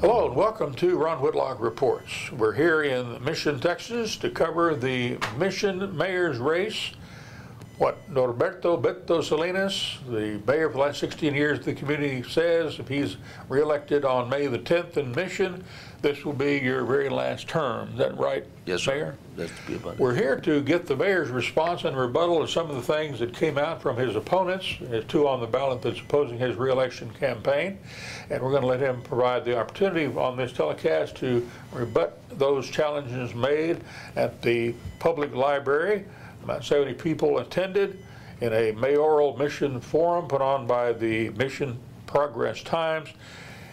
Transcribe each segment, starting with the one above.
Hello and welcome to Ron Whitlock Reports. We're here in Mission, Texas to cover the Mission mayor's race. What Norberto Beto Salinas, the mayor for the last 16 years, the community says if he's reelected on May the 10th in Mission, this will be your very last term. Is that right, yes, Mayor? That's to be about it. We're here to get the mayor's response and rebuttal to some of the things that came out from his opponents. There's two on the ballot that's opposing his reelection campaign, and we're going to let him provide the opportunity on this telecast to rebut those challenges made at the public library. About 70 people attended in a mayoral mission forum put on by the Mission Progress Times,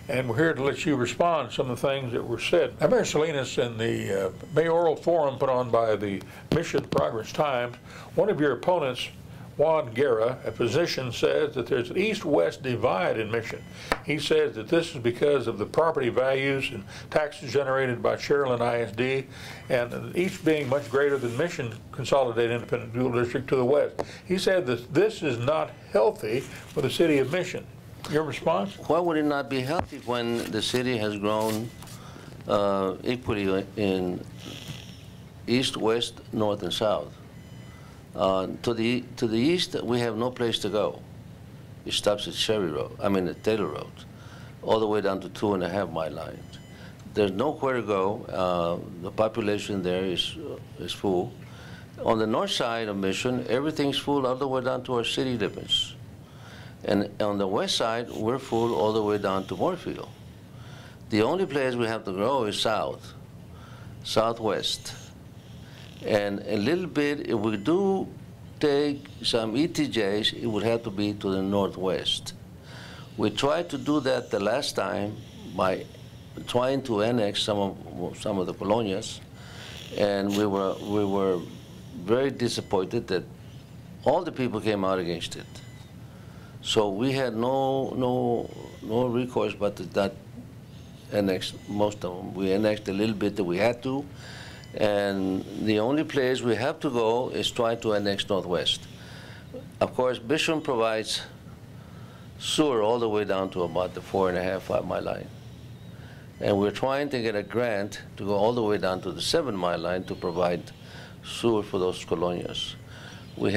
and we're here to let you respond to some of the things that were said. Now, Mayor Salinas, in the mayoral forum put on by the Mission Progress Times, one of your opponents, Juan Guerra, a physician, says that there's an east-west divide in Mission. He says that this is because of the property values and taxes generated by Sharyland ISD, and each being much greater than Mission Consolidated Independent School District to the west. He said that this is not healthy for the city of Mission. Your response? Why would it not be healthy when the city has grown equally in east, west, north, and south? To the east, we have no place to go. It stops at Taylor Road, all the way down to 2.5 mile lines. There's nowhere to go. The population there is full. On the north side of Mission, everything's full all the way down to our city limits. And on the west side, we're full all the way down to Moorfield. The only place we have to grow is south, southwest. And a little bit, if we do take some ETJs, it would have to be to the northwest. We tried to do that the last time by trying to annex some of the colonias, and we were very disappointed that all the people came out against it. So we had no recourse but to not annex most of them. We annexed a little bit that we had to, and the only place we have to go is try to annex northwest. Of course, Mission provides sewer all the way down to about the 4.5, 5 mile line. And we're trying to get a grant to go all the way down to the 7 mile line to provide sewer for those colonias. We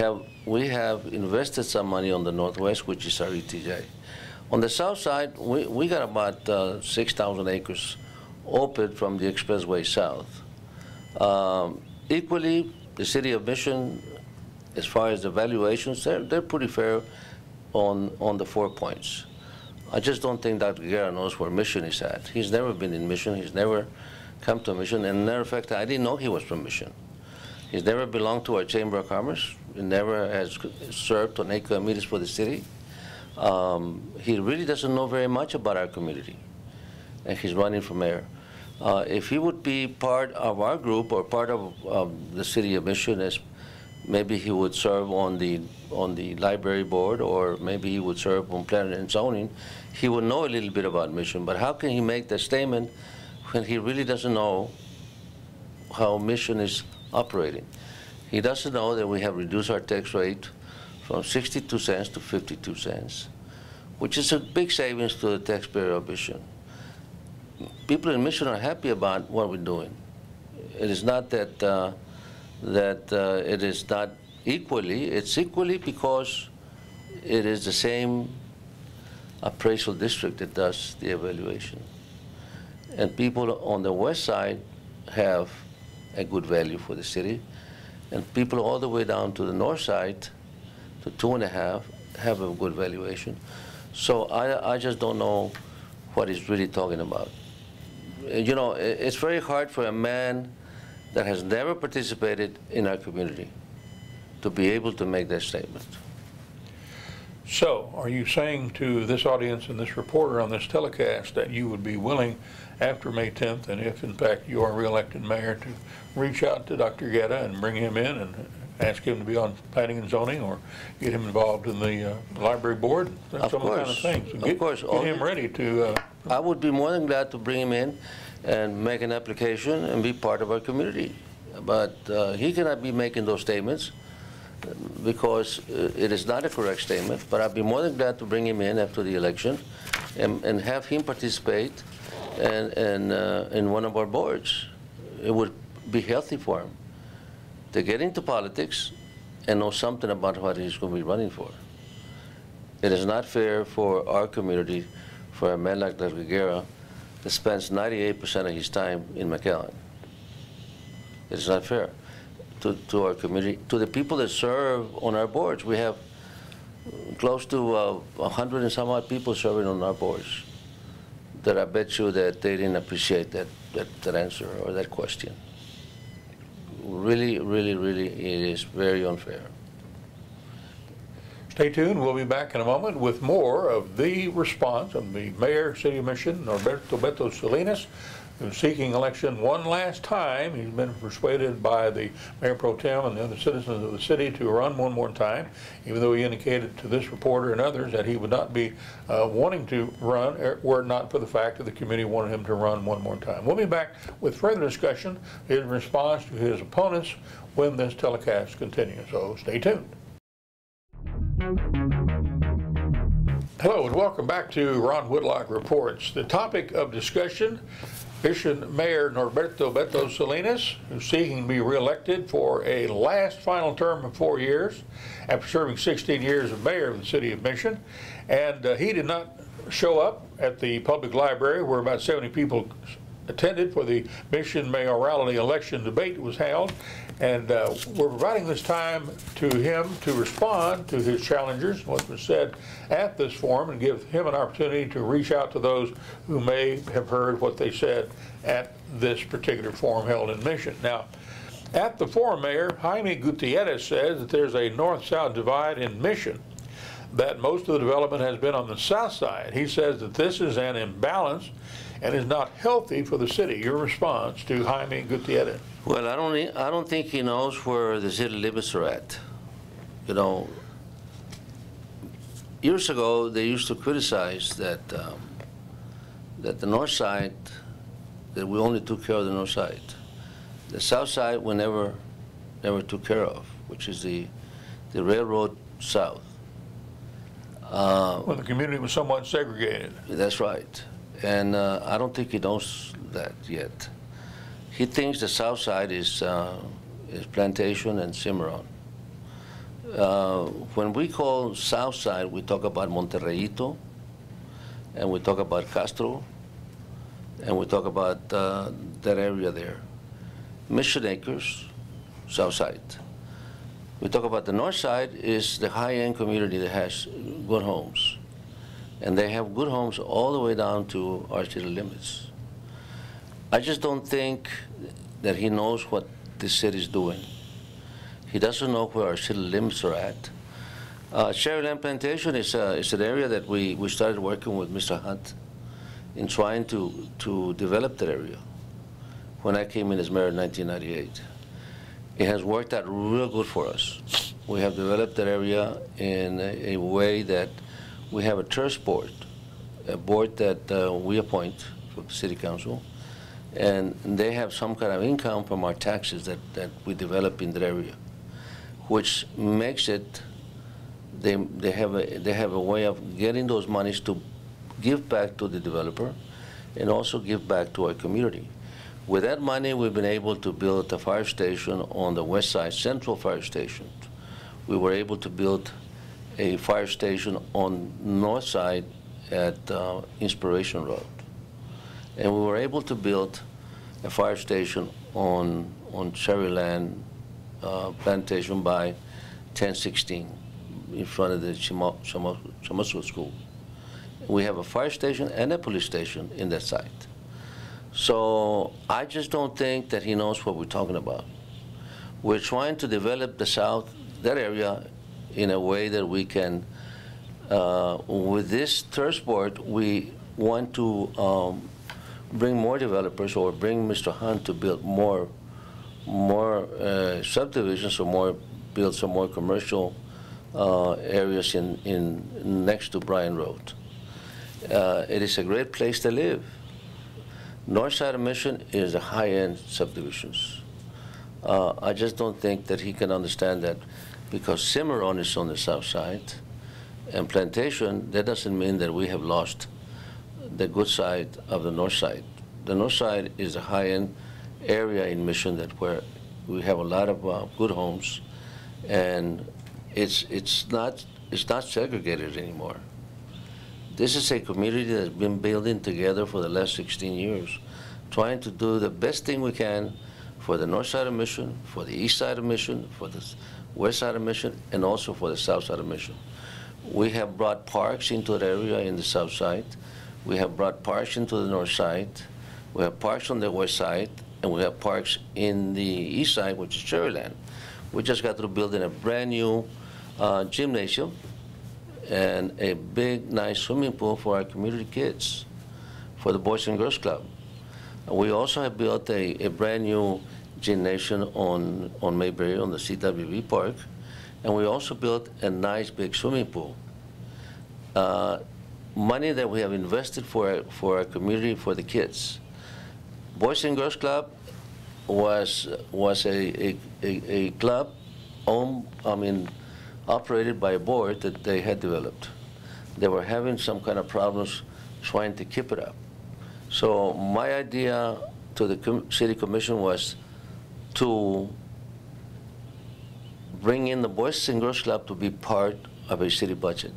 have invested some money on the northwest, which is our ETJ. On the south side, we got about 6,000 acres open from the expressway south. Equally, the city of Mission, as far as the valuations, they're pretty fair on the 4 points. I just don't think Dr. Guerra knows where Mission is at. He's never been in Mission. He's never come to Mission. And as a matter of fact, I didn't know he was from Mission. He's never belonged to our Chamber of Commerce. He never has served on 8 committees for the city. He really doesn't know very much about our community, and he's running for mayor. If he would be part of our group or part of the city of Mission, as maybe he would serve on the library board, or maybe he would serve on planning and zoning, he would know a little bit about Mission. But how can he make that statement when he really doesn't know how Mission is operating? He doesn't know that we have reduced our tax rate from 62 cents to 52 cents, which is a big savings to the taxpayer of Mission. People in Mission are happy about what we're doing. It is not that it is not equally. It's equally because it is the same appraisal district that does the evaluation. And people on the west side have a good value for the city, and people all the way down to the north side, to 2.5, have a good valuation. So I just don't know what he's really talking about. You know, it's very hard for a man that has never participated in our community to be able to make that statement. So, are you saying to this audience and this reporter on this telecast that you would be willing, after May 10th, and if in fact you are re-elected mayor, to reach out to Dr. Guerra and bring him in and ask him to be on planning and zoning, or get him involved in the library board, some of the kind of things? So of course. Get him ready to... I would be more than glad to bring him in and make an application and be part of our community. But he cannot be making those statements. because it is not a correct statement, but I'd be more than glad to bring him in after the election and have him participate in one of our boards. It would be healthy for him to get into politics and know something about what he's going to be running for. It is not fair for our community, for a man like Guerra, that spends 98% of his time in McAllen. It is not fair to our community, to the people that serve on our boards. We have close to 100 and some odd people serving on our boards that I bet you that they didn't appreciate that answer or that question. Really, really, really, it is very unfair. Stay tuned. We'll be back in a moment with more of the response of the Mayor, City of Mission, Norberto Beto Salinas, who's seeking election one last time. He's been persuaded by the Mayor Pro Tem and the other citizens of the city to run one more time, even though he indicated to this reporter and others that he would not be wanting to run were it not for the fact that the community wanted him to run one more time. We'll be back with further discussion in response to his opponents when this telecast continues, so stay tuned. Hello and welcome back to Ron Whitlock Reports. The topic of discussion, Mission Mayor Norberto Beto Salinas, who's seeking to be reelected for a last final term of 4 years after serving 16 years as mayor of the city of Mission. And he did not show up at the public library where about 70 people attended for the Mission mayoralty election debate was held. And we're providing this time to him to respond to his challengers, what was said at this forum, and give him an opportunity to reach out to those who may have heard what they said at this particular forum held in Mission. Now, at the forum, Mayor Jaime Gutierrez says that there's a north-south divide in Mission, that most of the development has been on the south side. He says that this is an imbalance and is not healthy for the city. Your response to Jaime Gutierrez? Well, I don't think he knows where the city limits are at. You know, years ago they used to criticize that that the north side, that we only took care of the north side. The south side we never took care of, which is the railroad south. Well, the community was somewhat segregated. That's right. And I don't think he knows that yet. He thinks the south side is Plantation and Cimarron. When we call south side, we talk about Monterreyito, and we talk about Castro, and we talk about that area there. Mission Acres, south side. We talk about the north side is the high-end community that has good homes. And they have good homes all the way down to our city limits. I just don't think that he knows what this city is doing. He doesn't know where our city limits are at. Cherryland Plantation is an area that we started working with Mr. Hunt in trying to develop that area when I came in as mayor in 1998. It has worked out real good for us. We have developed that area in a way that we have a trust board, a board that we appoint for the city council, and they have some kind of income from our taxes that we develop in that area, which makes it, they have a way of getting those monies to give back to the developer and also give back to our community. With that money, we've been able to build a fire station on the west side, Central Fire Station. We were able to build a fire station on north side at Inspiration Road. And we were able to build a fire station on Cherryland Plantation by 1016 in front of the Chamusco School. We have a fire station and a police station in that site. So I just don't think that he knows what we're talking about. We're trying to develop the south, that area, in a way that we can, with this thirst board, we want to bring more developers or bring Mr. Hunt to build more subdivisions or build some more commercial areas in next to Bryan Road. It is a great place to live. North side of Mission is a high-end subdivisions. I just don't think that he can understand that because Cimarron is on the south side, and Plantation, that doesn't mean that we have lost the good side of the north side. The north side is a high-end area in Mission that where we have a lot of good homes, and it's not segregated anymore. This is a community that's been building together for the last 16 years, trying to do the best thing we can for the north side of Mission, for the east side of Mission, for the west side of Mission, and also for the south side of Mission. We have brought parks into the area in the south side. We have brought parks into the north side. We have parks on the west side, and we have parks in the east side, which is Cherryland. We just got through building a brand new gymnasium and a big, nice swimming pool for our community kids, for the Boys and Girls Club. We also have built a brand new gymnasium on Mayberry, on the CWB Park, and we also built a nice big swimming pool. Money that we have invested for our community, for the kids. Boys and Girls Club was a club operated by a board that they had developed. They were having some kind of problems trying to keep it up. So my idea to the city commission was to bring in the Boys and Girls Club to be part of a city budget.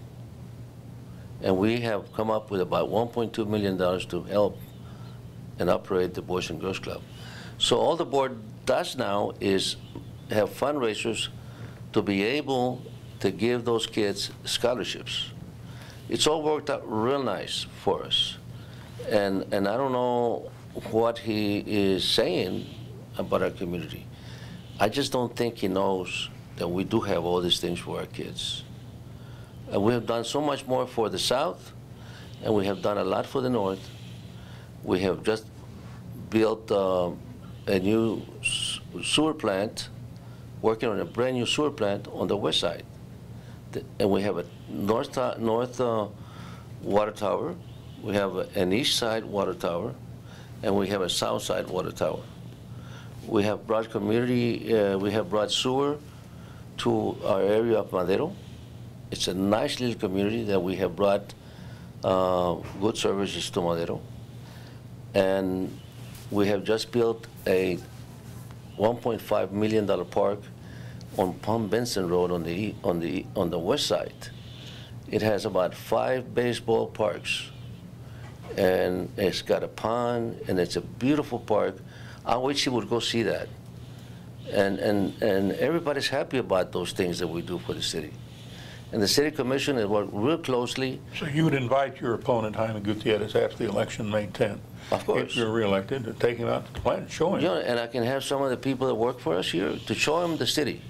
And we have come up with about $1.2 million to help and operate the Boys and Girls Club. So all the board does now is have fundraisers to be able to give those kids scholarships. It's all worked out real nice for us. And I don't know what he is saying about our community. I just don't think he knows that we do have all these things for our kids. And we have done so much more for the South, and we have done a lot for the North. We have just built a new sewer plant, working on a brand new sewer plant on the west side. And we have a north water tower, we have an east side water tower, and we have a south side water tower. We have brought we have brought sewer to our area of Madero. It's a nice little community that we have brought good services to Madero. And we have just built a $1.5 million park on Palm Benson Road on the west side. It has about 5 baseball parks, and it's got a pond, and it's a beautiful park. I wish you would go see that. And everybody's happy about those things that we do for the city. And the city commission has worked real closely. So you would invite your opponent, Jaime Gutierrez, after the election, May 10th, of course, if you're reelected, to take him out to the plant and show him. Yeah, and I can have some of the people that work for us here to show him the city.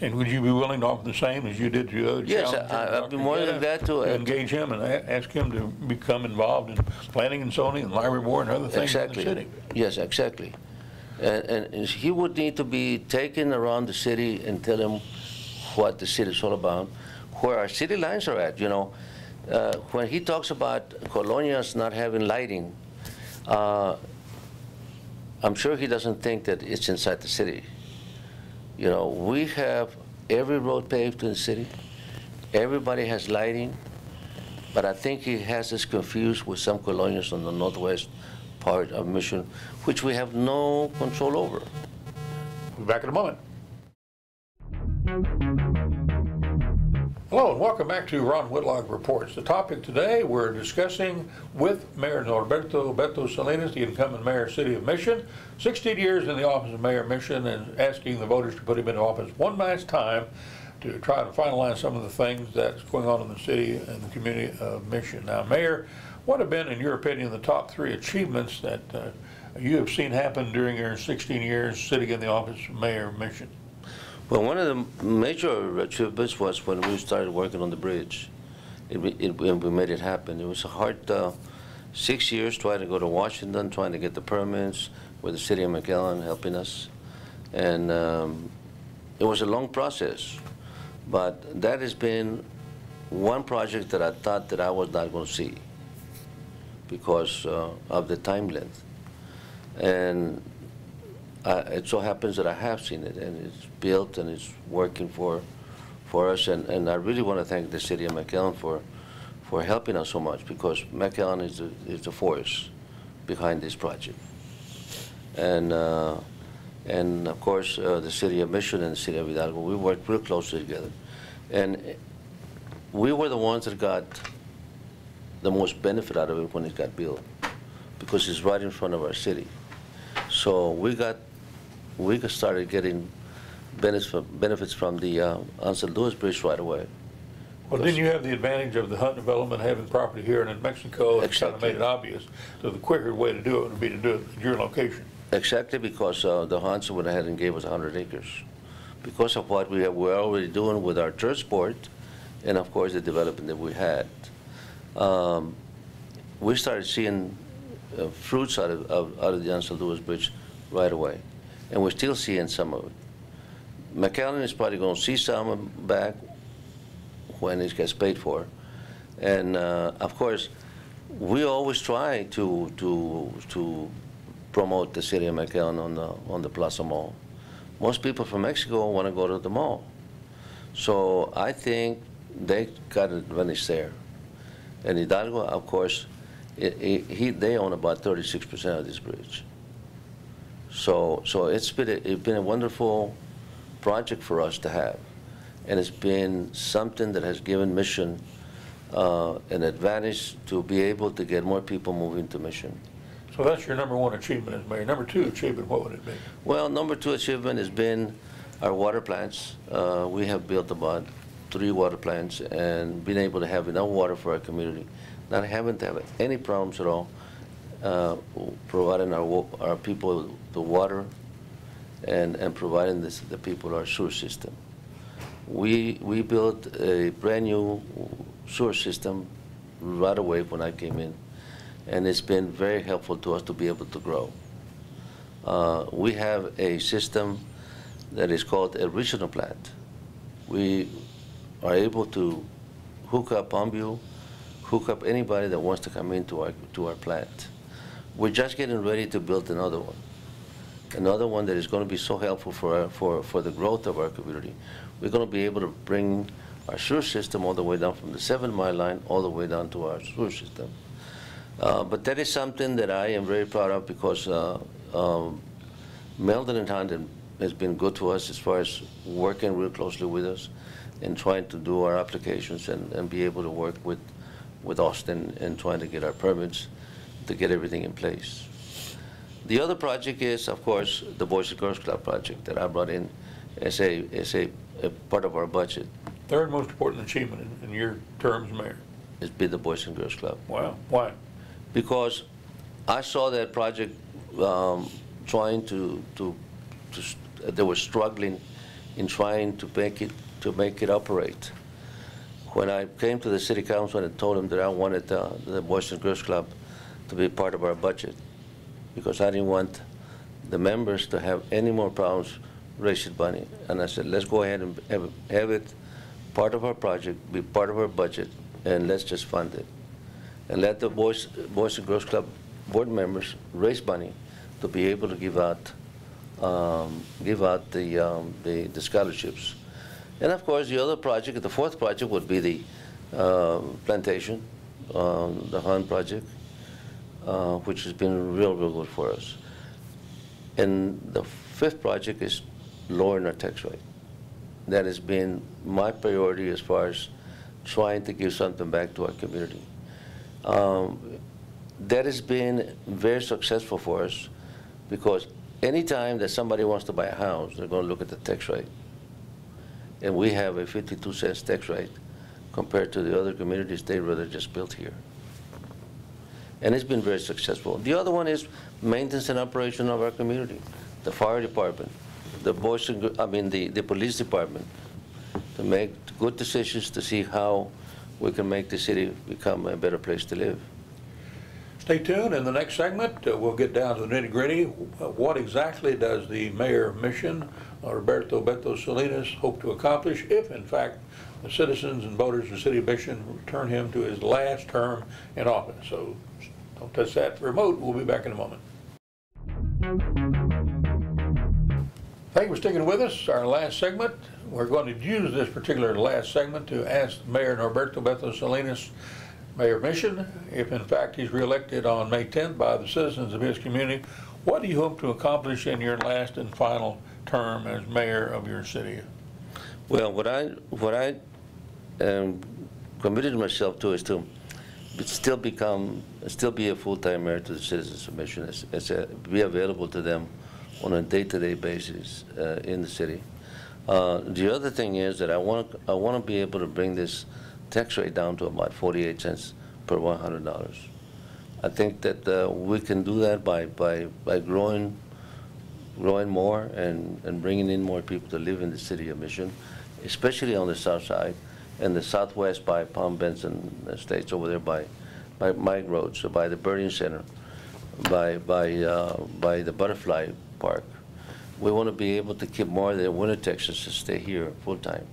And would you be willing to offer the same as you did to the other Yes, challenger, I'd be more than glad to engage him and ask him to become involved in planning and zoning and library board and other things in the city. Yes, exactly. And he would need to be taken around the city and tell him what the city is all about, where our city lines are at. You know, when he talks about colonias not having lighting, I'm sure he doesn't think that it's inside the city. You know, we have every road paved in the city. Everybody has lighting, but I think he has us confused with some colonias on the northwest part of Mission, which we have no control over. We'll be back in a moment. Hello and welcome back to Ron Whitlock Reports. The topic today, we're discussing with Mayor Norberto Beto Salinas, the incumbent mayor of City of Mission, 16 years in the office of Mayor of Mission, and asking the voters to put him into office one last time to try to finalize some of the things that's going on in the city and the community of Mission. Now, Mayor, what have been, in your opinion, the top 3 achievements that you have seen happen during your 16 years sitting in the office of Mayor of Mission? Well, one of the major achievements was when we started working on the bridge. We made it happen. It was a hard 6 years trying to go to Washington, trying to get the permits, with the city of McAllen helping us. And it was a long process. But that has been one project that I thought that I was not going to see because of the time length. And it so happens that I have seen it, and it's built and it's working for us, and I really want to thank the city of McAllen for helping us so much, because McAllen is the force behind this project. And of course, the city of Mission and the city of Hidalgo, we worked real closely together. And we were the ones that got the most benefit out of it when it got built, because it's right in front of our city. So we started getting benefits from the Ansel Lewis Bridge right away. Well, then you have the advantage of the Hunt development having property here and in Mexico. It kind of made it obvious. So the quicker way to do it would be to do it at your location. Exactly, because the Hunts went ahead and gave us 100 acres. Because of what we're already doing with our church sport, and of course the development that we had. We started seeing fruits out of the Ansel Lewis Bridge right away. And we're still seeing some of it. McAllen is probably going to see some back when it gets paid for. And of course, we always try to promote the city of McAllen on the Plaza Mall. Most people from Mexico want to go to the mall. So I think they got an advantage there. And Hidalgo, of course, they own about 36% of this bridge. So it's been a wonderful project for us to have. And it's been something that has given Mission an advantage to be able to get more people moving to Mission. So that's your #1 achievement as mayor. #2 achievement, what would it be? Well, #2 achievement has been our water plants. We have built about 3 water plants and been able to have enough water for our community, not having to have any problems at all, providing our people the water and providing the people our sewer system. We built a brand new sewer system right away when I came in, and it's been very helpful to us to be able to grow. We have a system that is called a regional plant. We are able to hook up Palmview, hook up anybody that wants to come into our plant. We're just getting ready to build another one that is going to be so helpful for the growth of our community. We're going to be able to bring our sewer system all the way down from the 7 Mile line all the way down to our sewer system. But that is something that I am very proud of, because Meldon and Hunt has been good to us as far as working real closely with us and trying to do our applications and be able to work with Austin and trying to get our permits to get everything in place. The other project is, of course, the Boys and Girls Club project that I brought in as a part of our budget. Third most important achievement in your term as mayor? It's been the Boys and Girls Club. Wow, why? Because I saw that project trying they were struggling in trying to make it operate. When I came to the city council and told them that I wanted the Boys and Girls Club to be part of our budget, because I didn't want the members to have any more problems raising money. And I said, let's go ahead and have it part of our project, be part of our budget, and let's just fund it. And let the Boys and Girls Club board members raise money to be able to give out the scholarships. And of course, the other project, the fourth project, would be the plantation, the Hunt project, which has been real good for us. And the fifth project is lowering our tax rate. That has been my priority as far as trying to give something back to our community. That has been very successful for us, because anytime that somebody wants to buy a house, they're going to look at the tax rate. And we have a 52-cent tax rate compared to the other communities. They'd rather just build here. And it's been very successful. The other one is maintenance and operation of our community, the fire department, the police department, to make good decisions to see how we can make the city become a better place to live. Stay tuned. In the next segment, we'll get down to the nitty-gritty. What exactly does the mayor of Mission, Norberto Beto Salinas, hope to accomplish if, in fact, the citizens and voters of the city of Mission return him to his last term in office? So don't touch that remote. We'll be back in a moment. Thank you for sticking with us. Our last segment, we're going to use this particular last segment to ask Mayor Norberto Beto Salinas, Mayor of Mission, if in fact he's reelected on May 10th by the citizens of his community, what do you hope to accomplish in your last and final term as mayor of your city? Well, what I committed myself to is to still be a full-time mayor to the citizens of Mission, be available to them on a day-to-day basis in the city. The other thing is that I want to be able to bring this tax rate down to about 48 cents per $100. I think that we can do that by growing more and bringing in more people to live in the city of Mission, especially on the south side and the southwest by Palm Benson Estates over there by Mike Road, so by the Birding Center, by the Butterfly Park. We want to be able to keep more of the winter Texans to stay here full time.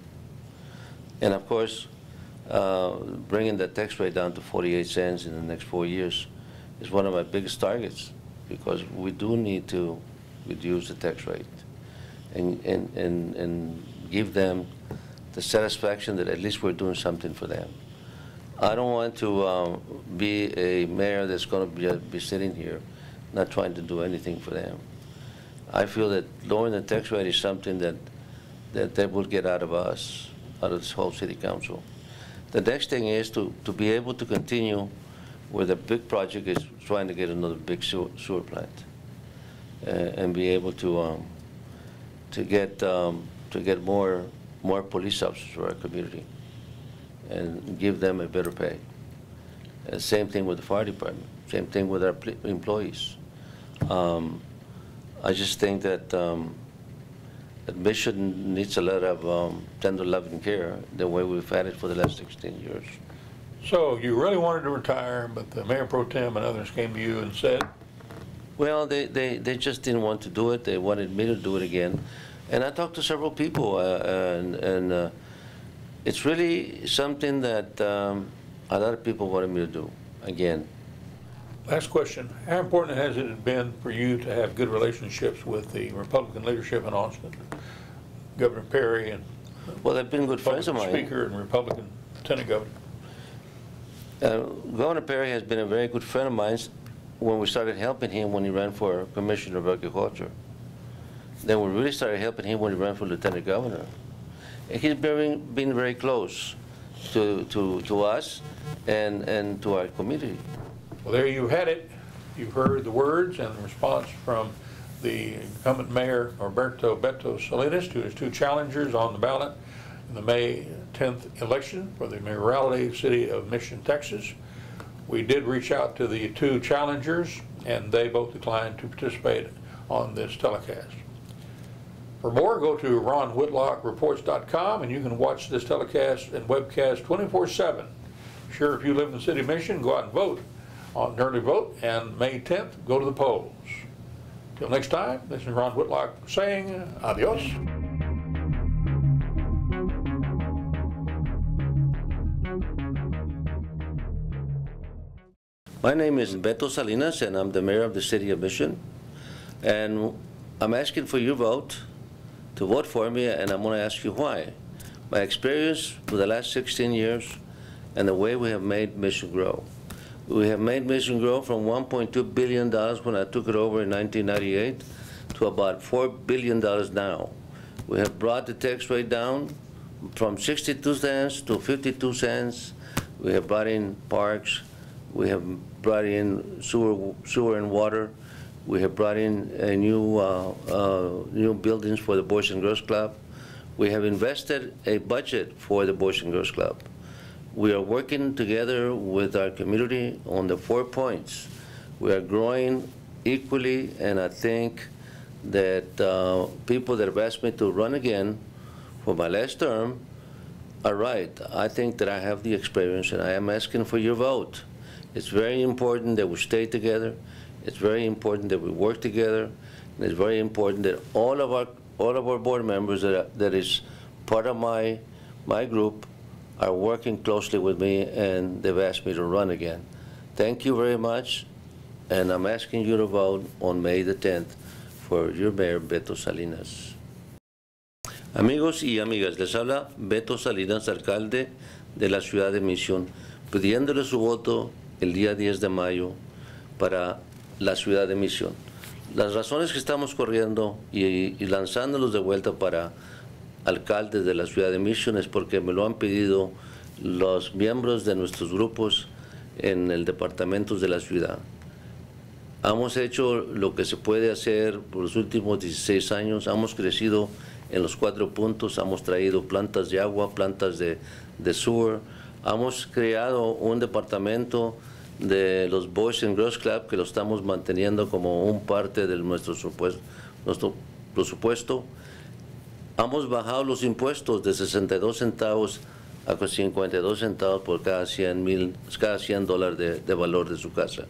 And of course, bringing the tax rate down to 48 cents in the next 4 years is one of my biggest targets, because we do need to reduce the tax rate and give them the satisfaction that at least we're doing something for them. I don't want to be a mayor that's going to be sitting here not trying to do anything for them. I feel that lowering the tax rate is something that they will get out of us, out of this whole city council. The next thing is to be able to continue where the big project is trying to get another big sewer plant, and be able to get more police officers for our community and give them a better pay. Same thing with the fire department. Same thing with our employees. I just think that Mission needs a lot of tender love and care the way we've had it for the last 16 years. So you really wanted to retire, but the Mayor Pro Tem and others came to you and said? Well, they just didn't want to do it. They wanted me to do it again. And I talked to several people, and it's really something that a lot of people wanted me to do again. Last question. How important has it been for you to have good relationships with the Republican leadership in Austin? Governor Perry and well, they've been good friends of mine. Speaker and Republican Lieutenant Governor. Governor Perry has been a very good friend of mine when we started helping him when he ran for Commissioner of Agriculture. Then we really started helping him when he ran for Lieutenant Governor. And he's been very close to us and to our community. Well, there you had it. You've heard the words and the response from the incumbent mayor, Norberto Beto Salinas, to his two challengers on the ballot in the May 10th election for the mayoralty city of Mission, Texas. We did reach out to the two challengers, and they both declined to participate on this telecast. For more, go to ronwhitlockrreports.com, and you can watch this telecast and webcast 24/7. Sure, if you live in the city of Mission, go out and vote on an early vote, and May 10th, go to the polls. Till next time, this is Ron Whitlock saying adios. My name is Beto Salinas, and I'm the mayor of the city of Mission. And I'm asking for your vote to vote for me, and I'm going to ask you why. My experience for the last 16 years and the way we have made Mission grow. We have made Mission grow from $1.2 billion when I took it over in 1998 to about $4 billion now. We have brought the tax rate down from 62 cents to 52 cents. We have brought in parks. We have brought in sewer and water. We have brought in a new buildings for the Boys and Girls Club. We have invested a budget for the Boys and Girls Club. We are working together with our community on the 4 points. We are growing equally, and I think that people that have asked me to run again for my last term are right. I think that I have the experience, and I am asking for your vote. It's very important that we stay together. It's very important that we work together. And it's very important that all of our board members that is part of my group are working closely with me, and they've asked me to run again. Thank you very much, and I'm asking you to vote on May the 10th for your mayor, Beto Salinas. Amigos y amigas, les habla Beto Salinas, alcalde de la ciudad de Misión, pidiéndole su voto el día 10 de mayo para la ciudad de Misión. Las razones que estamos corriendo y lanzándolos de vuelta para alcaldes de la ciudad de Mission es porque me lo han pedido los miembros de nuestros grupos en el departamento de la ciudad. Hemos hecho lo que se puede hacer por los últimos 16 años, hemos crecido en los 4 puntos, hemos traído plantas de agua, plantas de sewer, hemos creado un departamento de los Boys and Girls Club que lo estamos manteniendo como un parte de nuestro presupuesto. Hemos bajado los impuestos de 62 centavos a 52 centavos por cada $100 de valor de su casa.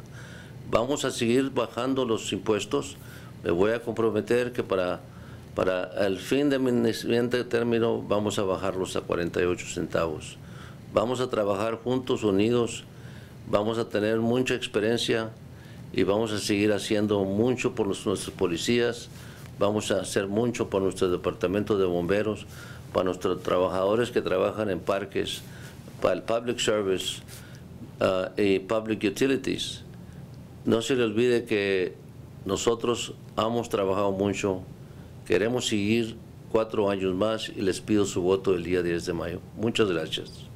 Vamos a seguir bajando los impuestos. Me voy a comprometer que para el fin de mi siguiente término vamos a bajarlos a 48 centavos. Vamos a trabajar juntos, unidos, vamos a tener mucha experiencia y vamos a seguir haciendo mucho por nuestros policías, vamos a hacer mucho por nuestro departamento de bomberos, para nuestros trabajadores que trabajan en parques, para el public service y public utilities. No se le olvide que nosotros hemos trabajado mucho, queremos seguir 4 años más y les pido su voto el día 10 de mayo. Muchas gracias.